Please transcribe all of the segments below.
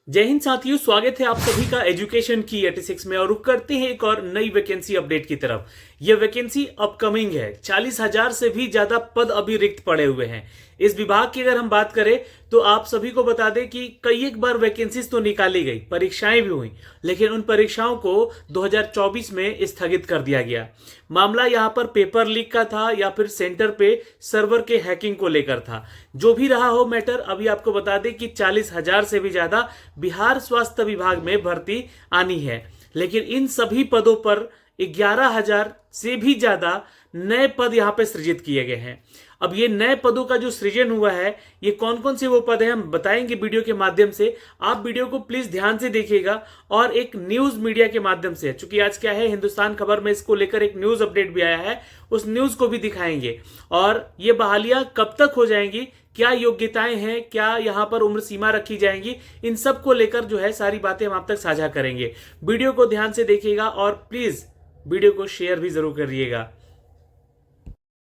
जय हिंद साथियों, स्वागत है आप सभी का एजुकेशन की 86 में। और रुक करते हैं एक और नई वैकेंसी अपडेट की तरफ। यह वैकेंसी अपकमिंग है। 40,000 से भी ज्यादा पद अभी रिक्त पड़े हुए हैं। इस विभाग की अगर हम बात करें तो आप सभी को बता दें कि कई एक बार वैकेंसीज तो निकाली गई, परीक्षाएं भी हुई, लेकिन उन परीक्षाओं को 2024 में स्थगित कर दिया गया। मामला यहां पर पेपर लीक का था या फिर सेंटर पे सर्वर के हैकिंग को लेकर था। जो भी रहा हो मैटर, अभी आपको बता दें कि 40,000 से भी ज्यादा बिहार स्वास्थ्य विभाग में भर्ती आनी है। लेकिन इन सभी पदों पर 11,000 से भी ज्यादा नए पद यहां पे सृजित किए गए हैं। अब ये नए पदों का जो सृजन हुआ है, ये कौन कौन से वो पद है हम बताएंगे वीडियो के माध्यम से। आप वीडियो को प्लीज ध्यान से देखिएगा और एक न्यूज मीडिया के माध्यम से, चूंकि आज क्या है, हिंदुस्तान खबर में इसको लेकर एक न्यूज अपडेट भी आया है, उस न्यूज को भी दिखाएंगे। और ये बहालियां कब तक हो जाएंगी, क्या योग्यताएं हैं, क्या यहां पर उम्र सीमा रखी जाएंगी, इन सब को लेकर जो है सारी बातें हम आप तक साझा करेंगे। वीडियो को ध्यान से देखिएगा और प्लीज वीडियो को शेयर भी जरूर करिएगा।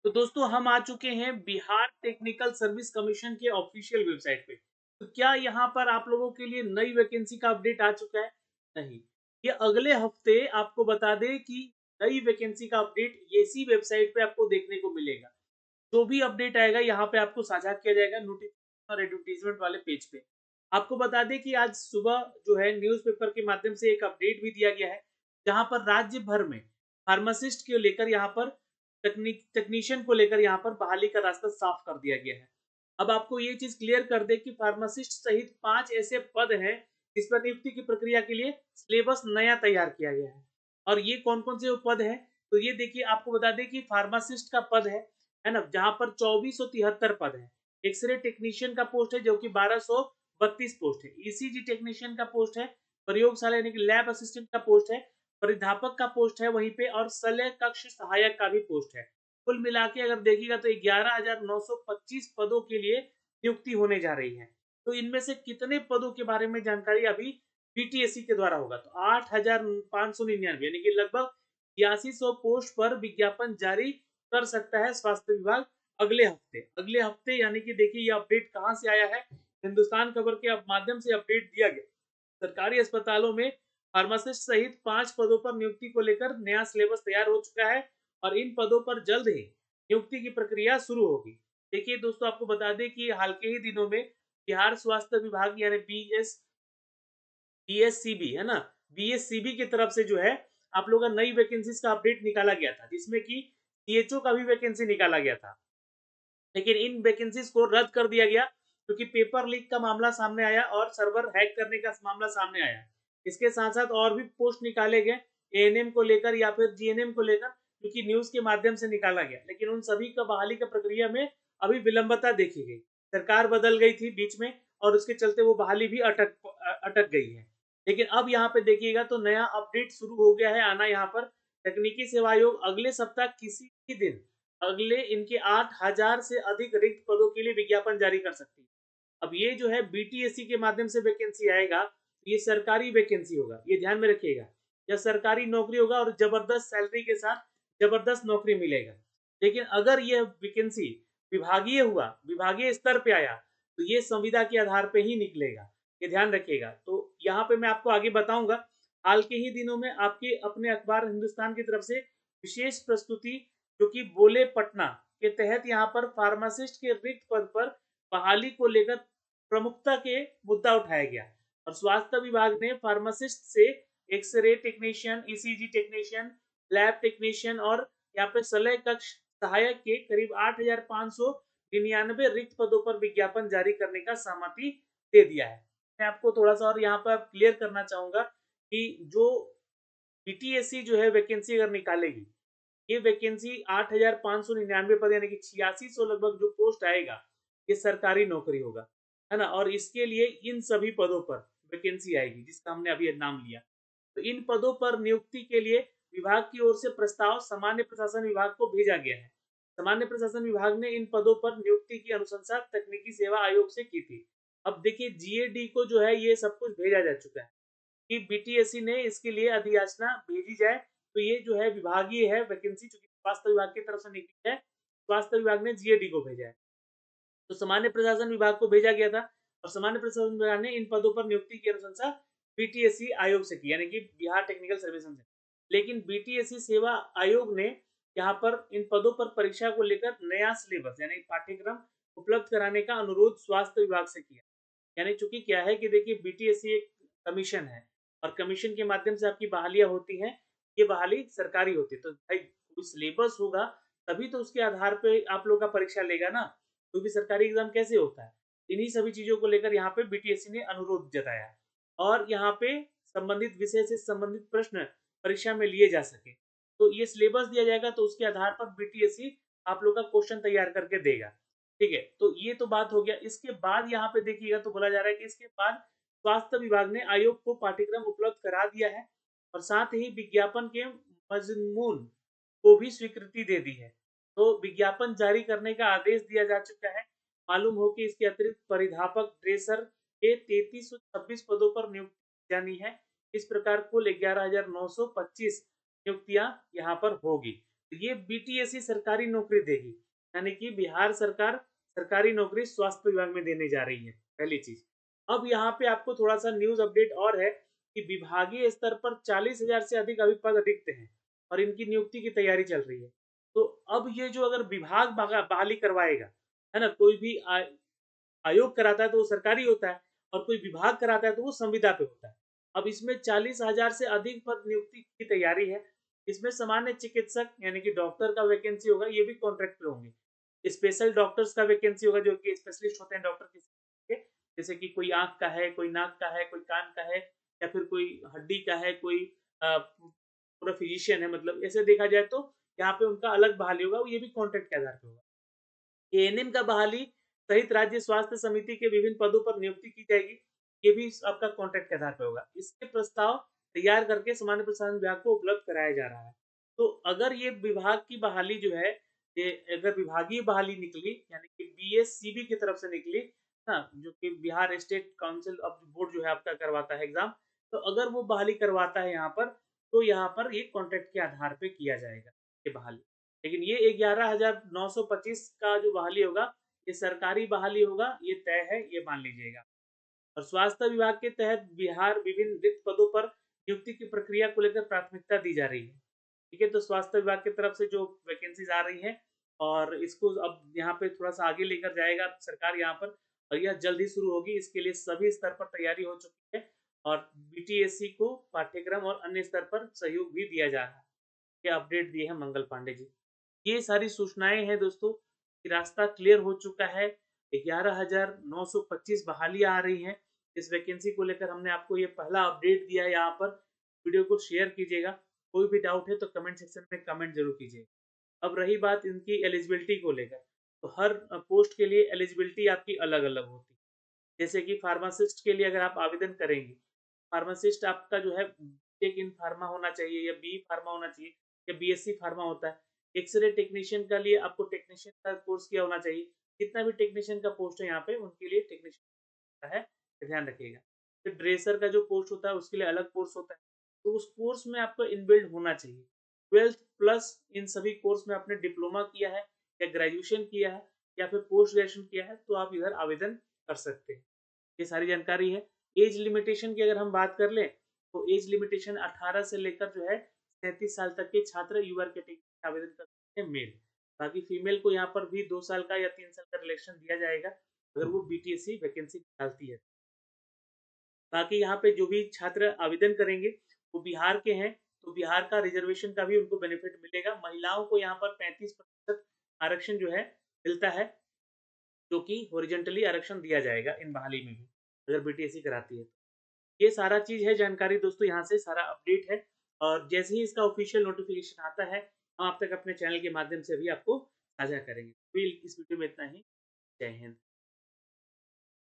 तो दोस्तों, हम आ चुके हैं बिहार टेक्निकल सर्विस कमीशन के ऑफिशियल वेबसाइट पे। तो क्या यहाँ पर आप लोगों के लिए नई वैकेंसी का अपडेट आ चुका है? नहीं, ये अगले हफ्ते आपको बता दें कि नई वैकेंसी का अपडेट इसी वेबसाइट पे आपको देखने को मिलेगा। जो भी अपडेट आएगा यहाँ पे आपको साझा किया जाएगा नोटिफिकेशन और एडवर्टीजमेंट वाले पेज पे। आपको बता दें कि आज सुबह जो है न्यूज़पेपर के माध्यम से एक अपडेट भी दिया गया है, जहां पर राज्य भर में फार्मासिस्ट को लेकर यहाँ पर टेक्नीशियन को लेकर यहाँ पर बहाली का रास्ता साफ कर दिया गया है। अब आपको ये चीज क्लियर कर दे कि फार्मासिस्ट सहित 5 ऐसे पद हैं जिस पर नियुक्ति की प्रक्रिया के लिए सिलेबस नया तैयार किया गया है। और ये कौन कौन से वो पद है, तो ये देखिए, आपको बता दें कि फार्मासिस्ट का पद है ना, जहां पर 2473 पद है। एक्सरे टेक्नीशियन का पोस्ट है जो कि 1232 पोस्ट है। ईसीजी टेक्नीशियन का पोस्ट है। प्रयोगशाला यानी कि लैब असिस्टेंट का पोस्ट है। प्राध्यापक का पोस्ट है वहीं पे, और शल्य कक्ष सहायक का भी पोस्ट है। कुल मिला के अगर देखिएगा तो 11,925 पदों के लिए नियुक्ति होने जा रही है। तो इनमें से कितने पदों के बारे में जानकारी अभी बीटीएससी के द्वारा होगा, तो 8,599 यानी कि लगभग 8200 पोस्ट पर विज्ञापन जारी कर सकता है स्वास्थ्य विभाग अगले हफ्ते यानी कि देखिए, ये अपडेट कहां से आया है, हिंदुस्तान खबर के माध्यम से अपडेट दिया गया। सरकारी अस्पतालों में फार्मासिस्ट सहित 5 पदों पर नियुक्ति को लेकर नया सिलेबस तैयार हो चुका है और इन पदों पर जल्द ही नियुक्ति की प्रक्रिया शुरू होगी। देखिए दोस्तों, आपको बता दें कि हाल के ही दिनों में बिहार स्वास्थ्य विभाग यानी बीएससीबी है ना, बीएससीबी की तरफ से जो है आप लोगों का नई वैकेंसीज का अपडेट निकाला गया था, जिसमें कि सीएचओ का भी वैकेंसी निकाला गया था। लेकिन इन वैकेंसीज को रद्द कर दिया गया क्योंकि पेपर लीक का मामला सामने आया और सर्वर हैक करने का मामला सामने आया। इसके साथ साथ और भी पोस्ट निकाले गए एएनएम को लेकर या फिर जीएनएम को लेकर, क्योंकि न्यूज के माध्यम से निकाला गया, लेकिन उन सभी का बहाली का प्रक्रिया में अभी विलंबता देखी गई। सरकार बदल गई थी बीच में और उसके चलते वो बहाली भी अटक गई है। लेकिन अब यहाँ पे देखिएगा तो नया अपडेट शुरू हो गया है आना। यहाँ पर तकनीकी सेवा आयोग अगले सप्ताह किसी भी दिन अगले इनके 8,000 से अधिक रिक्त पदों के लिए विज्ञापन जारी कर सकती है। अब ये जो है बीटीएससी के माध्यम से वैकेंसी आएगा, ये सरकारी वैकेंसी होगा, ये ध्यान में रखिएगा। यह सरकारी नौकरी होगा और जबरदस्त सैलरी के साथ जबरदस्त नौकरी मिलेगा। लेकिन अगर यह वैकेंसी विभागीय हुआ, विभागीय स्तर पे आया, तो ये संविदा के आधार पे ही निकलेगा, ये ध्यान रखिएगा। तो यहाँ पे मैं आपको आगे बताऊंगा। हाल के ही दिनों में आपके अपने अखबार हिंदुस्तान की तरफ से विशेष प्रस्तुति जो कि बोले पटना के तहत यहाँ पर फार्मासिस्ट के रिक्त पद पर बहाली को लेकर प्रमुखता के मुद्दा उठाया गया। और स्वास्थ्य विभाग ने फार्मासिस्ट से x ray technician, ECG technician, lab technician और यहाँ पे शल्य कक्ष सहायक के करीब 8,599 रिक्त पदों पर विज्ञापन जारी करने का सहमति दे दिया है। मैं आपको थोड़ा सा और यहाँ पर क्लियर करना चाहूंगा कि जो बीटीएससी जो है वैकेंसी अगर निकालेगी, ये वैकेंसी 8,599 पद यानी कि 8600 लगभग जो पोस्ट आएगा, ये सरकारी नौकरी होगा, है ना। और इसके लिए इन सभी पदों पर वैकेंसी आएगी जिसका हमने अभी नाम लिया। तो इन पदों पर नियुक्ति के लिए विभाग की ओर से प्रस्ताव सामान्य प्रशासन विभाग को भेजा गया है। सामान्य प्रशासन विभाग ने इन पदों पर नियुक्ति की अनुशंसा तकनीकी सेवा आयोग से की थी। अब देखिए, जीएडी को जो है ये सब कुछ भेजा जा चुका है कि बीटीएससी ने इसके लिए अधियाचना भेजी जाए। तो ये जो है विभागीय है वैकेंसी, चूंकि स्वास्थ्य विभाग की तरफ से निकली है, स्वास्थ्य विभाग ने जीएडी को भेजा है। तो सामान्य प्रशासन विभाग को भेजा गया था। और सामान्य प्रशासन विभाग ने इन पदों पर नियुक्ति की अनुशंसा बीटीएससी आयोग से की, यानी कि बिहार टेक्निकल सर्विसेज से। लेकिन बीटीएससी सेवा आयोग ने यहाँ पर इन पदों पर परीक्षा को लेकर नया सिलेबस यानी पाठ्यक्रम उपलब्ध कराने का अनुरोध स्वास्थ्य विभाग से किया। यानी चूंकि क्या है कि देखिए बीटीएससी एक कमीशन है और कमीशन के माध्यम से आपकी बहालियां होती हैं, ये बहाली सरकारी होती है। तो भाई कोई सिलेबस होगा तभी तो उसके आधार पे आप लोग का परीक्षा लेगा ना, कोई भी सरकारी एग्जाम कैसे होता है। इन्हीं सभी चीजों को लेकर यहाँ पे बीटीएससी ने अनुरोध जताया और यहाँ पे संबंधित विषय से संबंधित प्रश्न परीक्षा में लिए जा सके। तो ये सिलेबस दिया जाएगा तो उसके आधार पर बीटीएससी आप लोग का क्वेश्चन तैयार करके देगा। ठीक है, तो ये तो बात हो गया। इसके बाद यहाँ पे देखिएगा तो बोला जा रहा है कि इसके बाद स्वास्थ्य विभाग ने आयोग को पाठ्यक्रम उपलब्ध करा दिया है और साथ ही विज्ञापन के मजमून को भी स्वीकृति दे दी है। तो विज्ञापन जारी करने का आदेश दिया जा चुका है। मालूम हो कि इसके अतिरिक्त परिधापक ड्रेसर के 3326 पदों पर नियुक्ति जानी है। इस प्रकार कुल 11,925 नियुक्तियां यहाँ पर होगी। तो ये बीटीएससी सरकारी नौकरी देगी, यानी कि बिहार सरकार सरकारी नौकरी स्वास्थ्य विभाग में देने जा रही है, पहली चीज। अब यहाँ पे आपको थोड़ा सा न्यूज अपडेट और है कि विभागीय स्तर पर 40,000 से अधिक अभी पद रिक्त हैं और इनकी नियुक्ति की तैयारी चल रही है। तो अब ये जो अगर विभाग बहाली करवाएगा, है ना, कोई भी आयोग कराता है तो वो सरकारी होता है और कोई विभाग कराता है तो वो संविदा पे होता है। अब इसमें 40,000 से अधिक पद नियुक्ति की तैयारी है। इसमें सामान्य चिकित्सक यानी कि डॉक्टर का वैकेंसी होगा, ये भी कॉन्ट्रैक्ट पे होंगे। स्पेशल डॉक्टर्स का वैकेंसी होगा जो कि स्पेशलिस्ट होते हैं डॉक्टर के, जैसे कि कोई आंख का है, कोई नाक का है, कोई कान का है या फिर कोई हड्डी का है, कोई पूरा फिजिशियन है, मतलब ऐसे देखा जाए तो यहाँ पे उनका अलग बहाली होगा, ये भी कॉन्ट्रैक्ट के आधार पे होगा। एएनएम का बहाली सहित राज्य स्वास्थ्य समिति के विभिन्न पदों पर नियुक्ति की जाएगी, ये भी आपका कॉन्ट्रैक्ट के आधार पर होगा। इसके प्रस्ताव तैयार करके सामान्य प्रशासन विभाग को उपलब्ध कराया जा रहा है। तो अगर ये विभाग की बहाली जो है, ये अगर विभागीय बहाली निकली यानी कि बीएससीबी की तरफ से निकली ना, जो कि Bihar state council of board जो है आपका करवाता है एग्जाम, तो अगर वो बहाली करवाता है यहाँ पर, तो यहाँ पर ये कॉन्ट्रैक्ट के आधार पे किया जाएगा ये बहाली। लेकिन ये 11,925 का जो बहाली होगा ये सरकारी बहाली होगा, ये तय है, ये मान लीजिएगा। और स्वास्थ्य विभाग के तहत बिहार विभिन्न रिक्त पदों पर नियुक्ति की प्रक्रिया को लेकर प्राथमिकता दी जा रही है। ठीक है, तो स्वास्थ्य विभाग की तरफ से जो वैकेंसीज आ रही है और इसको अब यहाँ पे थोड़ा सा आगे लेकर जाएगा सरकार यहाँ पर, और यह जल्द ही शुरू होगी। इसके लिए सभी स्तर पर तैयारी हो चुकी है और बीटीएससी को पाठ्यक्रम और अन्य स्तर पर सहयोग भी दिया जा रहा है। ये अपडेट दिए हैं मंगल पांडे जी। ये सारी सूचनाएं हैं दोस्तों कि रास्ता क्लियर हो चुका है। 11,925 बहालियां आ रही हैं। इस वैकेंसी को लेकर हमने आपको ये पहला अपडेट दिया है यहाँ पर। वीडियो को शेयर कीजिएगा। कोई भी डाउट है तो कमेंट सेक्शन में कमेंट जरूर कीजिएगा। अब रही बात इनकी एलिजिबिलिटी को लेकर, तो हर पोस्ट के लिए एलिजिबिलिटी आपकी अलग अलग होती है। जैसे कि फार्मासिस्ट के लिए अगर आप आवेदन करेंगे, फार्मासिस्ट आपका जो है टेक इन फार्मा होना चाहिए या बी फार्मा होना चाहिए या बीएससी फार्मा होता है। एक्सरे टेक्नीशियन का लिए आपको टेक्नीशियन का कोर्स किया होना चाहिए। जितना भी टेक्नीशियन का पोस्ट है यहाँ पे उनके लिए टेक्नीशियन है, ध्यान रखिएगा। फिर ड्रेसर का जो पोस्ट होता है उसके लिए अलग कोर्स होता है, तो उस कोर्स में आपको इनबिल्ड होना चाहिए 12th प्लस। इन सभी कोर्स में आपने डिप्लोमा किया है या ग्रेजुएशन किया है या फिर पोस्ट ग्रेजुएशन किया है तो आप इधर आवेदन कर सकते हैं। ये सारी जानकारी है। एज लिमिटेशन की अगर हम बात कर लें तो एज लिमिटेशन 18 से लेकर जो है 37 साल तक के छात्र युवा कैटेगरी में आवेदन कर सकते हैं मेल। बाकी फीमेल को यहाँ पर भी 2 साल का या 3 साल का रिलेक्शन दिया जाएगा अगर वो बीटीएससी वैकेंसी निकालती है। बाकी यहाँ पे जो भी छात्र आवेदन करेंगे वो बिहार के हैं तो बिहार का रिजर्वेशन का भी उनको बेनिफिट मिलेगा। महिलाओं को यहाँ पर 35% आरक्षण जो है मिलता है, जो कि हॉरिजॉन्टली आरक्षण दिया जाएगा इन बहाली में भी अगर बीटीएससी कराती है। ये सारा चीज है जानकारी दोस्तों, यहाँ से सारा अपडेट है और जैसे ही इसका ऑफिशियल नोटिफिकेशन आता है हम आप तक अपने चैनल के माध्यम से भी आपको साझा करेंगे। इस वीडियो में इतना ही। जय हिंद।